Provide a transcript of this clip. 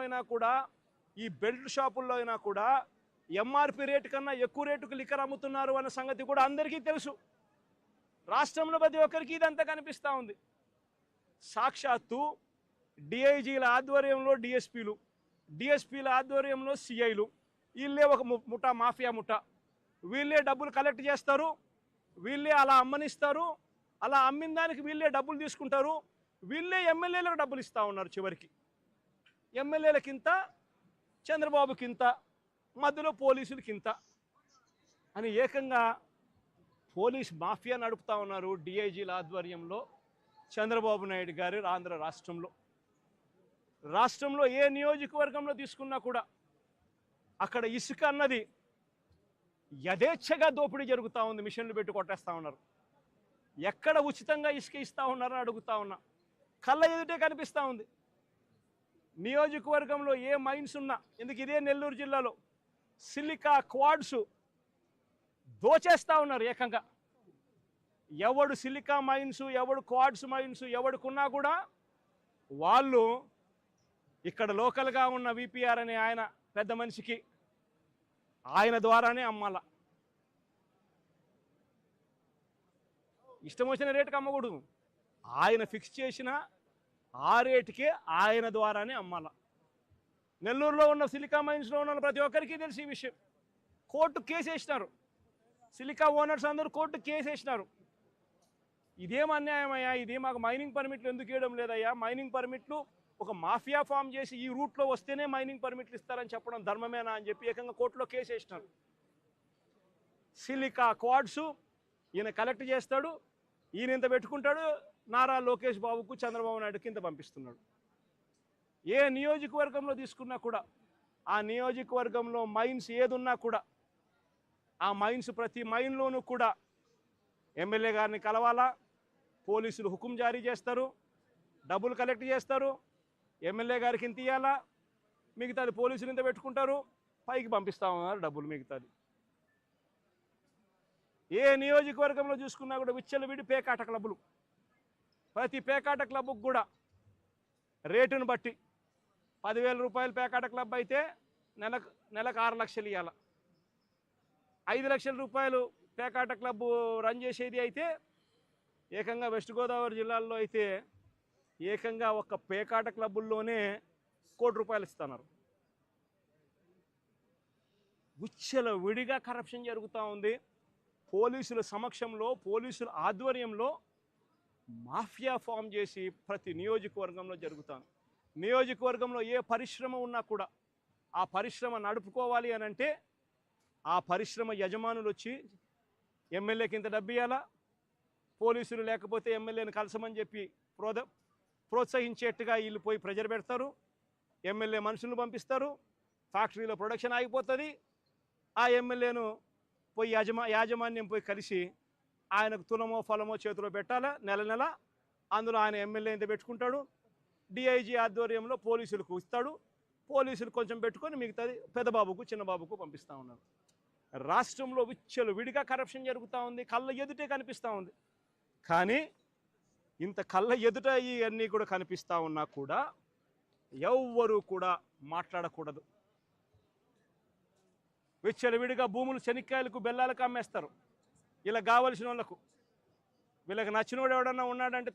అయినా కూడా ఈ బెల్ట్ షాపుల్లో అయినా కూడా ఎంఆర్పి రేటు కన్నా ఎక్కువ రేటుకు లిక్కర్ అమ్ముతున్నారు అన్న సంగతి కూడా అందరికీ తెలుసు. రాష్ట్రంలో ప్రతి ఒక్కరికి ఇదంతా కనిపిస్తూ ఉంది. సాక్షాత్తు డిఐజీల ఆధ్వర్యంలో డిఎస్పీల ఆధ్వర్యంలో సిఐలు, వీళ్ళే ఒక ముఠా, మాఫియా ముఠా. వీళ్ళే డబ్బులు కలెక్ట్ చేస్తారు, వీళ్ళే అలా అమ్మనిస్తారు, అలా అమ్మిన దానికి వీళ్ళే డబ్బులు తీసుకుంటారు, వీళ్ళే ఎమ్మెల్యేలకు డబ్బులు ఇస్తూ ఉన్నారు. చివరికి ఎమ్మెల్యేలకింత, చంద్రబాబుకింత, మధ్యలో పోలీసులకింత అని ఏకంగా పోలీస్ మాఫియా నడుపుతూ ఉన్నారు డిఐజీల ఆధ్వర్యంలో చంద్రబాబు నాయుడు గారు ఆంధ్ర రాష్ట్రంలో ఏ నియోజకవర్గంలో తీసుకున్నా కూడా అక్కడ ఇసుక అన్నది యథేచ్ఛగా దోపిడీ జరుగుతూ ఉంది. మిషన్లు పెట్టి కొట్టేస్తూ ఉన్నారు. ఎక్కడ ఉచితంగా ఇసుక ఇస్తూ ఉన్నారని అడుగుతా ఉన్నా. కళ్ళ ఎదుటే కనిపిస్తూ ఉంది. నియోజకవర్గంలో ఏ మైన్స్ ఉన్నా, ఎందుకు ఇదే నెల్లూరు జిల్లాలో సిలికా క్వాడ్స్ దోచేస్తూ ఉన్నారు ఏకంగా. ఎవడు సిలికా మైన్స్, ఎవడు క్వాడ్స్ మైన్స్ ఎవడుకున్నా కూడా వాళ్ళు ఇక్కడ లోకల్గా ఉన్న విపిఆర్ అనే ఆయన పెద్ద మనిషికి ఆయన ద్వారానే అమ్మాల. ఇష్టం వచ్చిన రేటుకి అమ్మకూడదు. ఆయన ఫిక్స్ చేసిన ఆ రేటుకే ఆయన ద్వారానే అమ్మాల. నెల్లూరులో ఉన్న సిలికా మైన్స్లో ఉన్న ప్రతి ఒక్కరికి తెలిసి ఈ విషయం. కోర్టు కేసు వేసినారు. సిలికా ఓనర్స్ అందరూ కోర్టు కేసు వేసినారు. ఇదేం అన్యాయమయ్యా, ఇది మాకు మైనింగ్ పర్మిట్లు ఎందుకు ఇవ్వడం లేదయ్యా, మైనింగ్ పర్మిట్లు ఒక మాఫియా ఫామ్ చేసి ఈ రూట్లో వస్తేనే మైనింగ్ పర్మిట్లు ఇస్తారని చెప్పడం ధర్మమేనా అని చెప్పి ఏకంగా కోర్టులో కేసు వేసినారు. సిలికా క్వాడ్స్ ఈయన కలెక్ట్ చేస్తాడు, ఈయన ఇంత పెట్టుకుంటాడు, నారా లోకేష్ బాబుకు, చంద్రబాబు నాయుడుకి ఇంత పంపిస్తున్నాడు. ఏ నియోజకవర్గంలో తీసుకున్నా కూడా ఆ నియోజకవర్గంలో మైన్స్ ఏదున్నా కూడా ఆ మైన్స్ ప్రతి మైన్లోనూ కూడా ఎమ్మెల్యే గారిని కలవాలా, పోలీసులు హుకుం జారీ చేస్తారు, డబ్బులు కలెక్ట్ చేస్తారు, ఎమ్మెల్యే గారికి ఇంత ఇవ్వాలా, మిగతాది పోలీసులు ఇంత పెట్టుకుంటారు, పైకి పంపిస్తా ఉన్నారు డబ్బులు మిగతాది. ఏ నియోజకవర్గంలో చూసుకున్నా కూడా విచ్చలవిడి పేకాట క్లబ్బులు. ప్రతి పేకాట క్లబ్కు కూడా రేటును బట్టి 10,000 రూపాయలు పేకాట క్లబ్ అయితే నెలకు 6 లక్షలు ఇవ్వాలి. 5 లక్షల రూపాయలు పేకాట క్లబ్ రన్ చేసేది అయితే ఏకంగా వెస్ట్ గోదావరి జిల్లాల్లో అయితే ఏకంగా ఒక పేకాట క్లబ్బుల్లోనే 1 కోటి రూపాయలు ఇస్తున్నారు. విచ్చల విడిగా కరప్షన్ జరుగుతూ ఉంది. పోలీసుల సమక్షంలో, పోలీసుల ఆధ్వర్యంలో మాఫియా ఫామ్ చేసి ప్రతి నియోజకవర్గంలో జరుగుతాను. నియోజకవర్గంలో ఏ పరిశ్రమ ఉన్నా కూడా ఆ పరిశ్రమ నడుపుకోవాలి అని అంటే ఆ పరిశ్రమ యజమానులు వచ్చి ఎమ్మెల్యేకి ఇంత డబ్బు ఇవ్వాలా, పోలీసులు లేకపోతే ఎమ్మెల్యేని కలసమని చెప్పి ప్రోత్సహించేట్టుగా వీళ్ళు పోయి ప్రెజర్ పెడతారు, ఎమ్మెల్యే మనుషులను పంపిస్తారు, ఫ్యాక్టరీలో ప్రొడక్షన్ ఆగిపోతుంది. ఆ ఎమ్మెల్యేను పోయి యాజమాన్యం పోయి కలిసి ఆయనకు తులమో ఫలమో చేతిలో పెట్టాలా నెల, అందులో ఆయన ఎమ్మెల్యే ఇంత పెట్టుకుంటాడు, డిఐజీ ఆధ్వర్యంలో పోలీసులకు ఇస్తాడు, పోలీసులు కొంచెం పెట్టుకొని మిగతాది పెద్దబాబుకు, చిన్నబాబుకు పంపిస్తూ ఉన్నారు. రాష్ట్రంలో విచ్చలు విడిగా కరప్షన్ జరుగుతూ ఉంది, కళ్ళ ఎదుటే కనిపిస్తూ ఉంది. కానీ ఇంత కళ్ళ ఎదుట ఇవన్నీ కూడా కనిపిస్తూ ఉన్నా కూడా ఎవ్వరూ కూడా మాట్లాడకూడదు. విచ్చలవిడిగా భూములు శనిక్కాయలకు, బెల్లాలకు అమ్మేస్తారు. ఇలా కావలసిన వాళ్ళకు. వీళ్ళకి నచ్చినోడు ఎవడన్నా ఉన్నాడంటే